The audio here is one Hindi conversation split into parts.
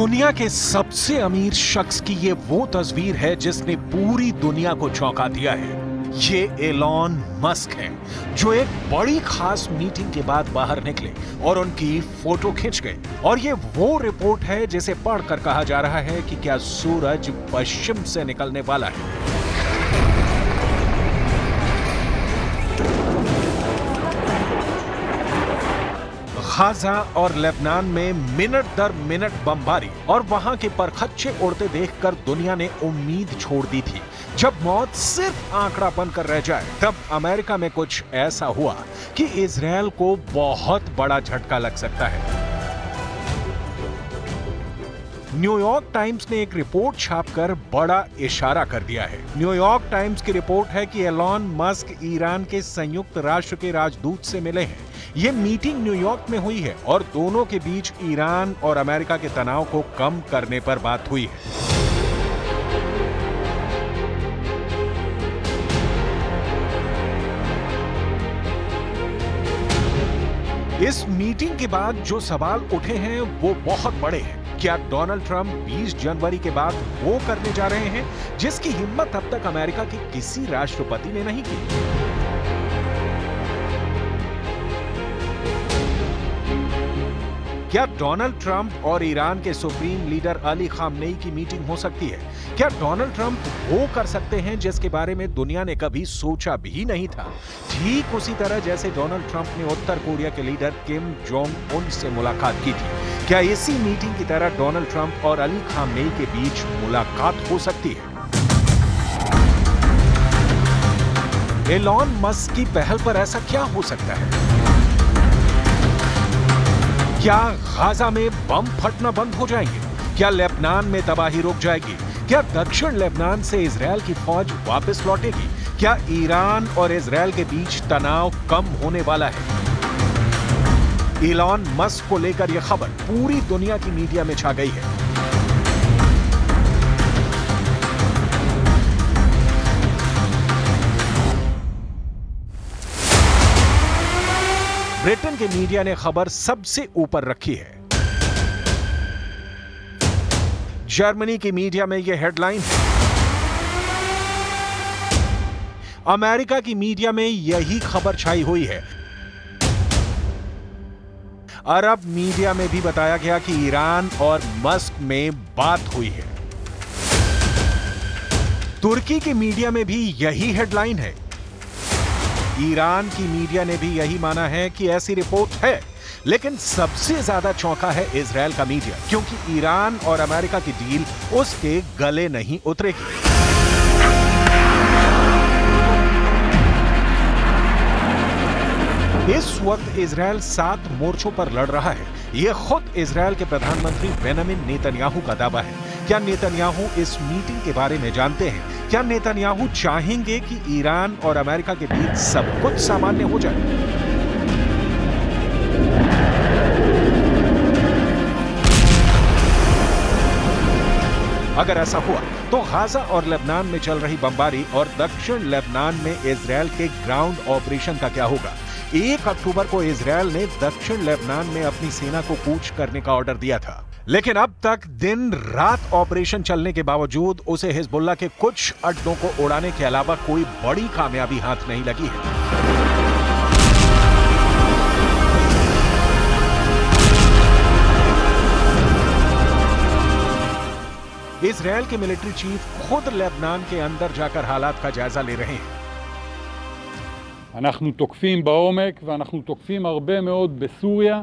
दुनिया के सबसे अमीर शख्स की ये वो तस्वीर है जिसने पूरी दुनिया को चौंका दिया है। ये एलॉन मस्क हैं, जो एक बड़ी खास मीटिंग के बाद बाहर निकले और उनकी फोटो खींच गए। और ये वो रिपोर्ट है जिसे पढ़कर कहा जा रहा है कि क्या सूरज पश्चिम से निकलने वाला है। गाजा और लेबनान में मिनट दर मिनट बमबारी और वहां के परखच्चे उड़ते देखकर दुनिया ने उम्मीद छोड़ दी थी। जब मौत सिर्फ आंकड़ा बनकर रह जाए, तब अमेरिका में कुछ ऐसा हुआ कि इजरायल को बहुत बड़ा झटका लग सकता है। न्यूयॉर्क टाइम्स ने एक रिपोर्ट छापकर बड़ा इशारा कर दिया है। न्यूयॉर्क टाइम्स की रिपोर्ट है कि एलॉन मस्क ईरान के संयुक्त राष्ट्र के राजदूत से मिले हैं। ये मीटिंग न्यूयॉर्क में हुई है और दोनों के बीच ईरान और अमेरिका के तनाव को कम करने पर बात हुई है। इस मीटिंग के बाद जो सवाल उठे हैं वो बहुत बड़े हैं। क्या डोनाल्ड ट्रंप 20 जनवरी के बाद वो करने जा रहे हैं जिसकी हिम्मत अब तक अमेरिका के किसी राष्ट्रपति ने नहीं की? क्या डोनाल्ड ट्रंप और ईरान के सुप्रीम लीडर अली खामनेई की मीटिंग हो सकती है? क्या डोनाल्ड ट्रंप वो कर सकते हैं जिसके बारे में दुनिया ने कभी सोचा भी नहीं था? ठीक उसी तरह जैसे डोनाल्ड ट्रंप ने उत्तर कोरिया के लीडर किम जोंग उन से मुलाकात की थी। क्या इसी मीटिंग की तरह डोनाल्ड ट्रंप और अली खामनेई के बीच मुलाकात हो सकती है? एलॉन मस्क की पहल पर ऐसा क्या हो सकता है? क्या गाजा में बम फटना बंद हो जाएंगे? क्या लेबनान में तबाही रुक जाएगी? क्या दक्षिण लेबनान से इजरायल की फौज वापस लौटेगी? क्या ईरान और इजरायल के बीच तनाव कम होने वाला है? एलॉन मस्क को लेकर यह खबर पूरी दुनिया की मीडिया में छा गई है। ब्रिटेन के मीडिया ने खबर सबसे ऊपर रखी है। जर्मनी की मीडिया में यह हेडलाइन है। अमेरिका की मीडिया में यही खबर छाई हुई है। अरब मीडिया में भी बताया गया कि ईरान और मस्क में बात हुई है। तुर्की की मीडिया में भी यही हेडलाइन है। ईरान की मीडिया ने भी यही माना है कि ऐसी रिपोर्ट है। लेकिन सबसे ज्यादा चौंका है इजरायल का मीडिया, क्योंकि ईरान और अमेरिका की डील उसके गले नहीं उतरेगी। इस वक्त इजरायल 7 मोर्चों पर लड़ रहा है। यह खुद इजरायल के प्रधानमंत्री बेंजामिन नेतन्याहू का दावा है। क्या नेतन्याहू इस मीटिंग के बारे में जानते हैं? क्या नेतन्याहू चाहेंगे कि ईरान और अमेरिका के बीच सब कुछ सामान्य हो जाए? अगर ऐसा हुआ तो गाजा और लेबनान में चल रही बमबारी और दक्षिण लेबनान में इजरायल के ग्राउंड ऑपरेशन का क्या होगा? 1 अक्टूबर को इजरायल ने दक्षिण लेबनान में अपनी सेना को कूच करने का ऑर्डर दिया था, लेकिन अब तक दिन रात ऑपरेशन चलने के बावजूद उसे हिजबुल्लाह के कुछ अड्डों को उड़ाने के अलावा कोई बड़ी कामयाबी हाथ नहीं लगी है। इजरायल के मिलिट्री चीफ खुद लेबनान के अंदर जाकर हालात का जायजा ले रहे हैं। אנחנו תוקפים בעומק ואנחנו תוקפים הרבה מאוד בסוריה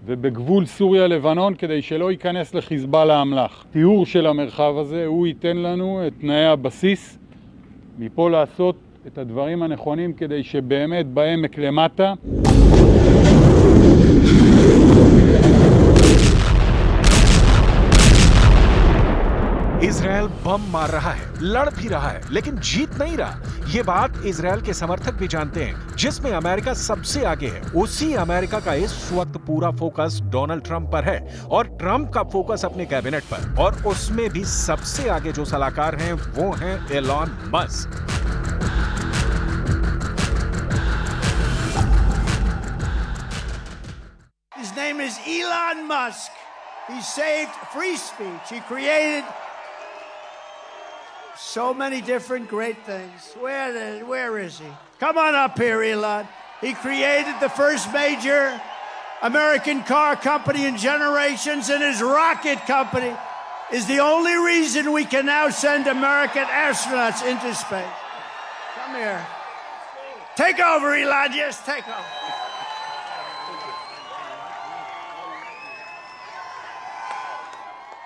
ובגבול סוריה-לבנון כדי שלא ייכנס לחיזבאללה האמל"ח. תיאור של המרחב הזה הוא ייתן לנו את תנאי הבסיס מפה לעשות את הדברים הנכונים כדי שבאמת בעמק למטה इजरायल बम मार रहा है, लड़ भी रहा है, लेकिन जीत नहीं रहा। ये बात इजरायल के समर्थक भी जानते हैं, जिसमें अमेरिका सबसे आगे है। उसी अमेरिका का इस वक्त पूरा फोकस डोनाल्ड ट्रंप पर है और ट्रंप का फोकस अपने कैबिनेट पर, और उसमें भी सबसे आगे जो सलाहकार हैं वो हैं Elon Musk. His name is Elon Musk. He saved free speech. He created so many different great things. Where is he? Come on up here, Elon. He created the first major American car company in generations, and his rocket company is the only reason we can now send American astronauts into space. Come here. Take over, Elon. Yes, take over.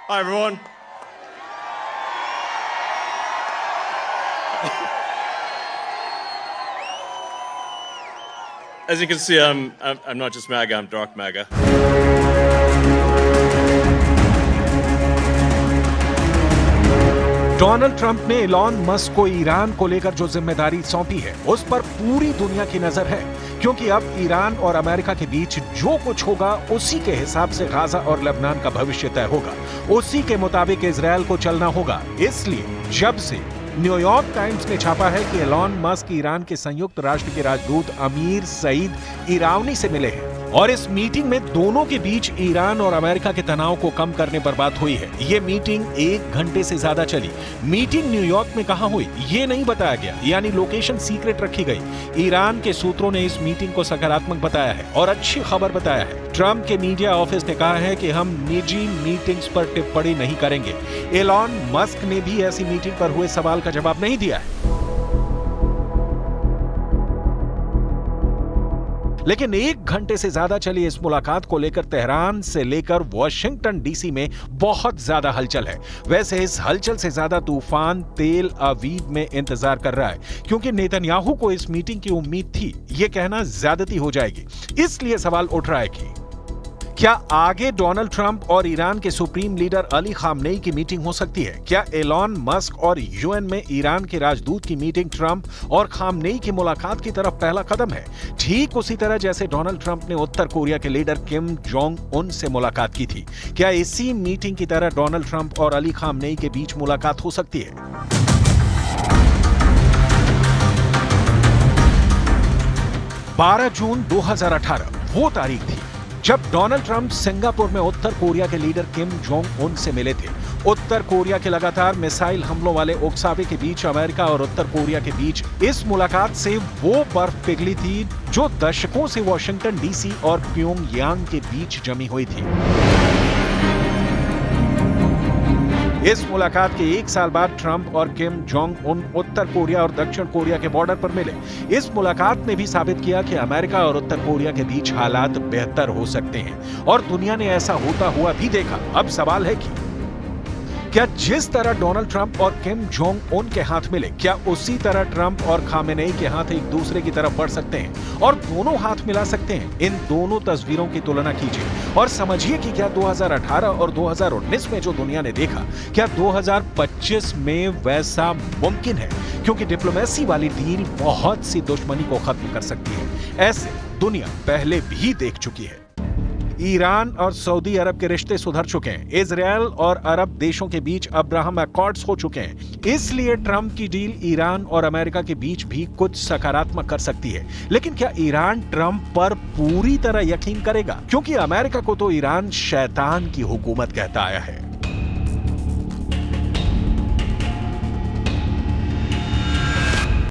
Hi, everyone. As you can see, I'm not just MAGA, I'm dark MAGA. Donald Trump ने एलॉन मस्क को ईरान को लेकर जो जिम्मेदारी सौंपी है, उस पर पूरी दुनिया की नजर है, क्योंकि अब ईरान और अमेरिका के बीच जो कुछ होगा उसी के हिसाब से गाजा और लेबनान का भविष्य तय होगा। उसी के मुताबिक इजरायल को चलना होगा। इसलिए जब से न्यूयॉर्क टाइम्स ने छापा है कि एलॉन मस्क ईरान के संयुक्त राष्ट्र के राजदूत अमीर सईद इरावनी से मिले हैं और इस मीटिंग में दोनों के बीच ईरान और अमेरिका के तनाव को कम करने पर बात हुई है। ये मीटिंग 1 घंटे से ज्यादा चली। मीटिंग न्यूयॉर्क में कहां हुई ये नहीं बताया गया, यानी लोकेशन सीक्रेट रखी गई। ईरान के सूत्रों ने इस मीटिंग को सकारात्मक बताया है और अच्छी खबर बताया है। ट्रंप के मीडिया ऑफिस ने कहा है कि हम निजी मीटिंग्स पर टिप्पणी नहीं करेंगे। एलॉन मस्क ने भी ऐसी मीटिंग पर हुए सवाल का जवाब नहीं दिया है। लेकिन 1 घंटे से ज्यादा चली इस मुलाकात को लेकर तेहरान से लेकर वॉशिंगटन डीसी में बहुत ज्यादा हलचल है। वैसे इस हलचल से ज्यादा तूफान तेल अवीव में इंतजार कर रहा है, क्योंकि नेतन्याहू को इस मीटिंग की उम्मीद थी। यह कहना ज्यादती हो जाएगी, इसलिए सवाल उठ रहा है कि क्या आगे डोनाल्ड ट्रंप और ईरान के सुप्रीम लीडर अली खामनेई की मीटिंग हो सकती है? क्या एलॉन मस्क और यूएन में ईरान के राजदूत की मीटिंग ट्रंप और खामनेई की मुलाकात की तरफ पहला कदम है? ठीक उसी तरह जैसे डोनाल्ड ट्रंप ने उत्तर कोरिया के लीडर किम जोंग उन से मुलाकात की थी, क्या इसी मीटिंग की तरह डोनाल्ड ट्रंप और अली खामनेई के बीच मुलाकात हो सकती है? 12 जून 2018 वो तारीख थी जब डोनाल्ड ट्रंप सिंगापुर में उत्तर कोरिया के लीडर किम जोंग उन से मिले थे। उत्तर कोरिया के लगातार मिसाइल हमलों वाले उकसावे के बीच अमेरिका और उत्तर कोरिया के बीच इस मुलाकात से वो बर्फ पिघली थी जो दशकों से वॉशिंगटन डीसी और प्योंगयांग के बीच जमी हुई थी। इस मुलाकात के 1 साल बाद ट्रंप और किम जोंग उन उत्तर कोरिया और दक्षिण कोरिया के बॉर्डर पर मिले। इस मुलाकात ने भी साबित किया कि अमेरिका और उत्तर कोरिया के बीच हालात बेहतर हो सकते हैं और दुनिया ने ऐसा होता हुआ भी देखा। अब सवाल है कि क्या जिस तरह डोनाल्ड ट्रंप और किम जोंग उन के हाथ मिले, क्या उसी तरह ट्रंप और खामेनेई के हाथ एक दूसरे की तरफ बढ़ सकते हैं और दोनों हाथ मिला सकते हैं? इन दोनों तस्वीरों की तुलना कीजिए और समझिए कि क्या 2018 और 2019 में जो दुनिया ने देखा, क्या 2025 में वैसा मुमकिन है? क्योंकि डिप्लोमेसी वाली डील बहुत सी दुश्मनी को खत्म कर सकती है। ऐसे दुनिया पहले भी देख चुकी है। ईरान और सऊदी अरब के रिश्ते सुधर चुके हैं। इजरायल और अरब देशों के बीच अब्राहम अकॉर्ड्स हो चुके हैं। इसलिए ट्रंप की डील ईरान और अमेरिका के बीच भी कुछ सकारात्मक कर सकती है। लेकिन क्या ईरान ट्रंप पर पूरी तरह यकीन करेगा? क्योंकि अमेरिका को तो ईरान शैतान की हुकूमत कहता आया है।